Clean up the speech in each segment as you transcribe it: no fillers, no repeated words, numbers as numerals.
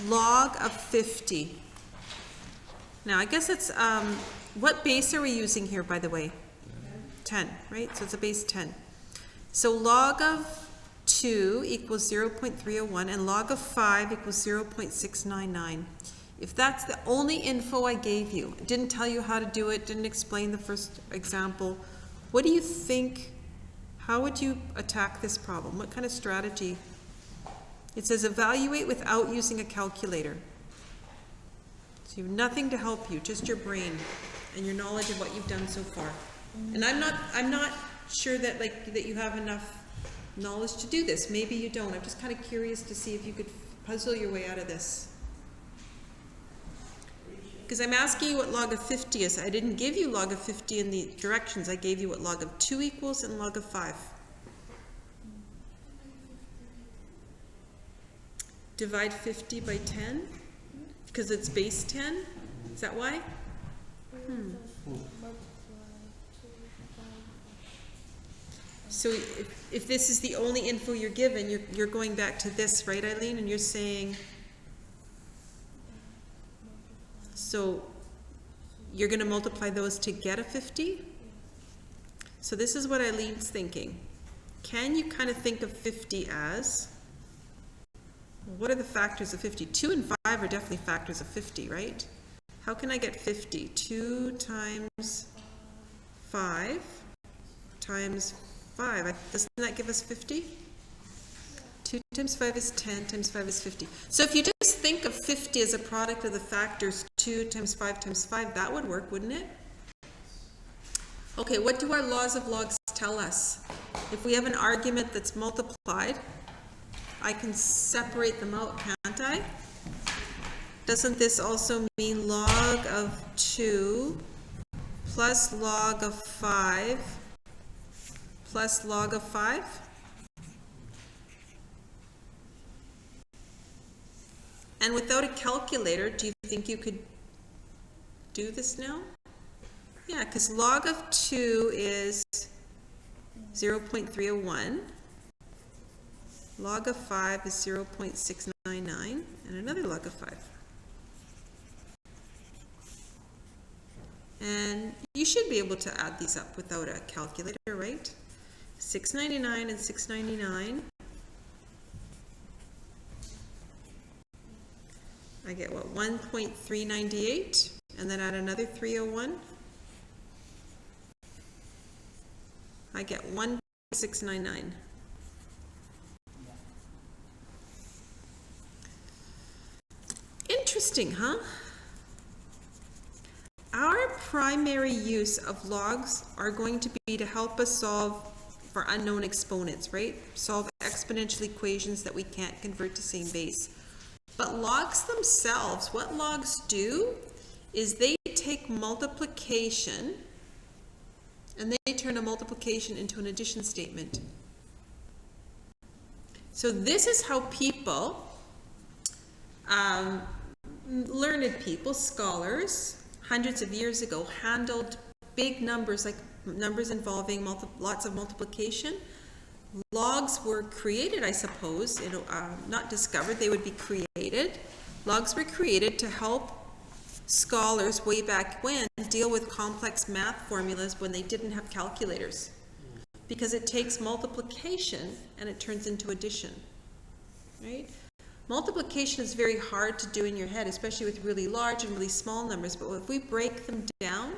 log of 50. Now, I guess it's, what base are we using here, by the way? 10, right? So it's a base 10. So log of 2 equals 0.301 and log of 5 equals 0.699. If that's the only info I gave you, didn't tell you how to do it, didn't explain the first example, what do you think, how would you attack this problem? What kind of strategy? It says evaluate without using a calculator. So you have nothing to help you, just your brain and your knowledge of what you've done so far. And I'm not sure that that you have enough knowledge to do this. Maybe you don't. I'm just kind of curious to see if you could puzzle your way out of this. Because I'm asking you what log of 50 is. I didn't give you log of 50 in the directions. I gave you what log of 2 equals and log of 5. Divide 50 by 10? Because it's base 10? Is that why? So if this is the only info you're given, you're going back to this, right, Eileen? And you're saying, so you're going to multiply those to get a 50? So this is what Eileen's thinking. Can you kind of think of 50 as, what are the factors of 50? 2 and 5 are definitely factors of 50, right? How can I get 50? 2 times 5 times 5. Doesn't that give us 50? 2 times 5 is 10, times 5 is 50. So if you just think of 50 as a product of the factors 2 times 5 times 5, that would work, wouldn't it? Okay, what do our laws of logs tell us? If we have an argument that's multiplied, I can separate them out, can't I? Doesn't this also mean log of 2 plus log of 5 plus log of 5? And without a calculator, do you think you could do this now? Yeah, because log of 2 is 0.301. Log of 5 is 0.699, and another log of 5. And you should be able to add these up without a calculator, right? 699 and 699. I get what, 1.398, and then add another 301. I get 1.699. Interesting, huh? Our primary use of logs are going to be to help us solve for unknown exponents, right? Solve exponential equations that we can't convert to same base. But logs themselves, what logs do is they take multiplication and they turn a multiplication into an addition statement. So this is how people, learned people, scholars, hundreds of years ago handled big numbers, like numbers involving lots of multiplication. Logs were created, I suppose, not discovered, they would be created. Logs were created to help scholars way back when deal with complex math formulas when they didn't have calculators. Because it takes multiplication and it turns into addition, right? Multiplication is very hard to do in your head, especially with really large and really small numbers, but if we break them down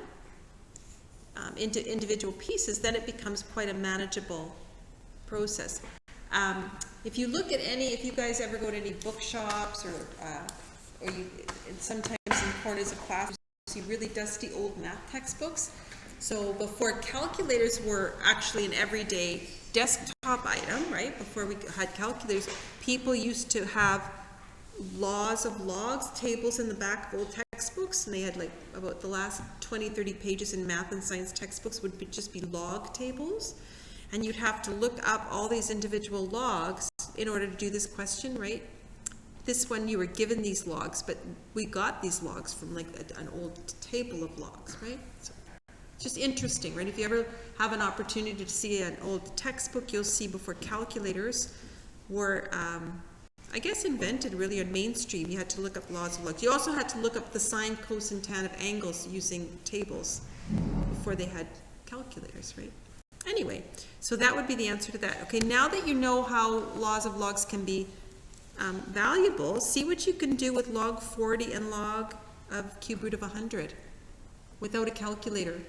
into individual pieces, then it becomes quite a manageable process. If you look at if you guys ever go to any bookshops or you, sometimes in corners of classes, you see really dusty old math textbooks. So before calculators were actually an everyday desktop item, right? Before we had calculators, people used to have laws of logs, tables in the back of old textbooks, and they had like about the last 20, 30 pages in math and science textbooks would just be log tables. And you'd have to look up all these individual logs in order to do this question, right? This one you were given these logs, but we got these logs from like an old table of logs, right? So it's just interesting, right? If you ever have an opportunity to see an old textbook, you'll see before calculators were I guess, invented really on mainstream. You had to look up laws of logs. You also had to look up the sine, cosine, tan of angles using tables before they had calculators, right? Anyway, so that would be the answer to that. Okay, now that you know how laws of logs can be valuable, see what you can do with log 40 and log of cube root of 100 without a calculator.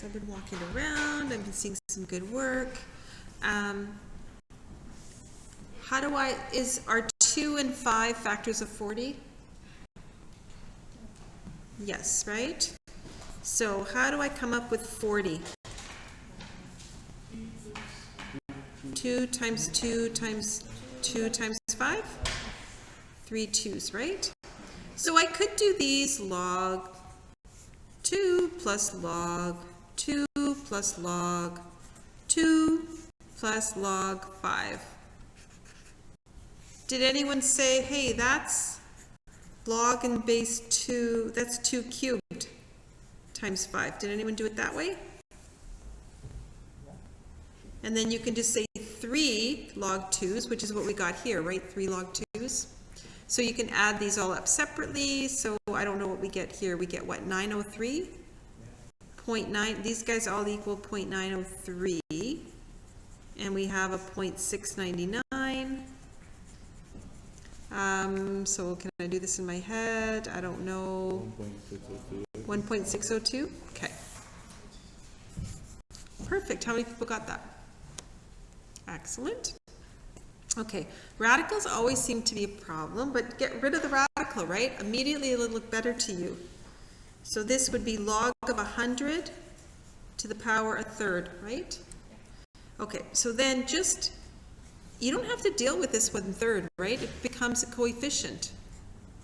I've been walking around, I've been seeing some good work. Are 2 and 5 factors of 40? Yes, right? So how do I come up with 40? 2 times 2 times 2 times 5? 3 2s, right? So I could do these log 2 plus log 2 plus log 2 plus log 5. Did anyone say, hey, that's log and base 2, that's 2 cubed times 5. Did anyone do it that way? And then you can just say 3 log 2s, which is what we got here, right? 3 log 2s. So you can add these all up separately. So I don't know what we get here. We get what, 903? 0.9, these guys all equal 0.903. And we have a 0.699. So can I do this in my head? I don't know. 1.602? Okay. Perfect. How many people got that? Excellent. Okay. Radicals always seem to be a problem, but get rid of the radical, right? Immediately it'll look better to you. So this would be log of 100 to the power a third, right? Okay. So then just, you don't have to deal with this 1/3, right? It becomes a coefficient.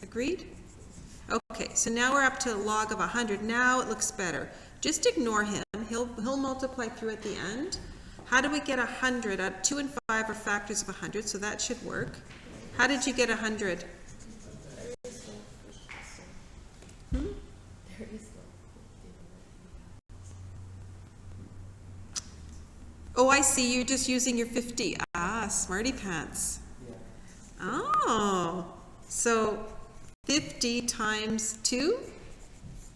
Agreed? Okay, so now we're up to log of 100. Now it looks better. Just ignore him. He'll multiply through at the end. How do we get 100? 2 and 5 are factors of 100, so that should work. How did you get 100? Oh, I see. You're just using your 50. Ah, smarty pants. Oh, so 50 times 2?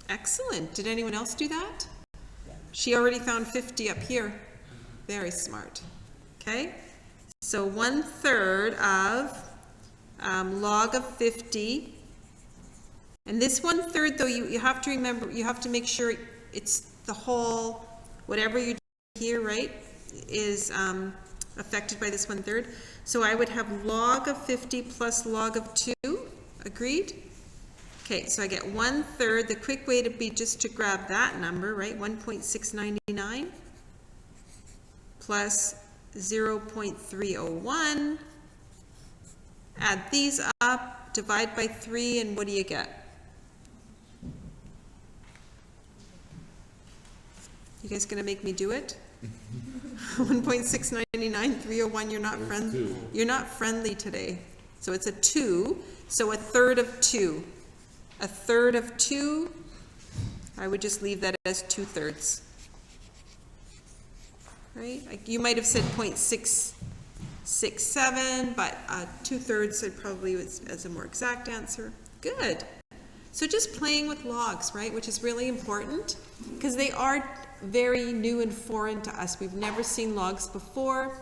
Excellent. Did anyone else do that? She already found 50 up here. Very smart. Okay, so 1/3 of log of 50. And this 1/3, though, you have to remember, you have to make sure it's the whole, whatever you do here, right, is affected by this 1/3. So I would have log of 50 plus log of 2. Agreed? Okay, so I get 1/3. The quick way to be just to grab that number, right? 1.699 plus 0.301. Add these up, divide by 3, and what do you get? You guys gonna make me do it? 1.699, 301. You're not friendly today. So it's a 2. So 1/3 of 2. 1/3 of 2, I would just leave that as 2/3. Right? Like you might have said 0.667, but 2/3 I'd probably as a more exact answer. Good. So just playing with logs, right? Which is really important because they are very new and foreign to us. We've never seen logs before.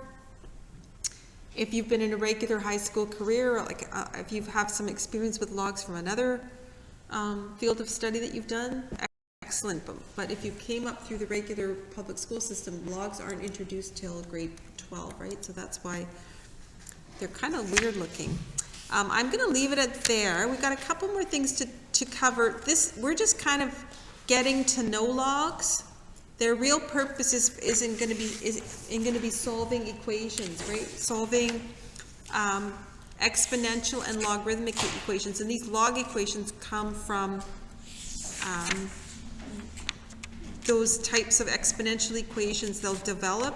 If you've been in a regular high school career, or like if you have some experience with logs from another field of study that you've done, excellent. But if you came up through the regular public school system, logs aren't introduced till grade 12, right? So that's why they're kind of weird looking. I'm going to leave it at there. We've got a couple more things to cover. We're just kind of getting to know logs. Their real purpose isn't going to be solving equations, right? Solving exponential and logarithmic equations, and these log equations come from those types of exponential equations they'll develop.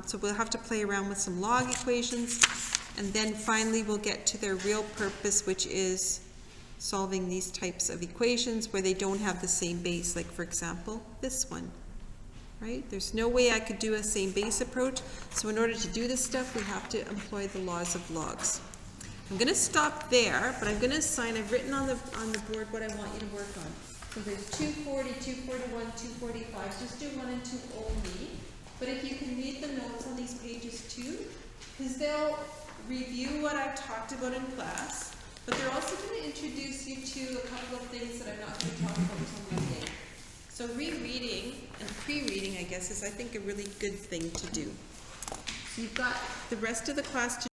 So we'll have to play around with some log equations, and then finally we'll get to their real purpose, which is solving these types of equations where they don't have the same base, like for example this one. Right? There's no way I could do a same base approach. So in order to do this stuff, we have to employ the laws of logs. I'm going to stop there, but I'm going to assign, I've written on the board what I want you to work on. So there's 240, 241, 245. Just do 1 and 2 only. But if you can read the notes on these pages too, because they'll review what I've talked about in class, but they're also going to introduce you to a couple of things that I'm not going to talk about until Monday. So rereading and pre-reading, I guess, is I think a really good thing to do. So you've got the rest of the class to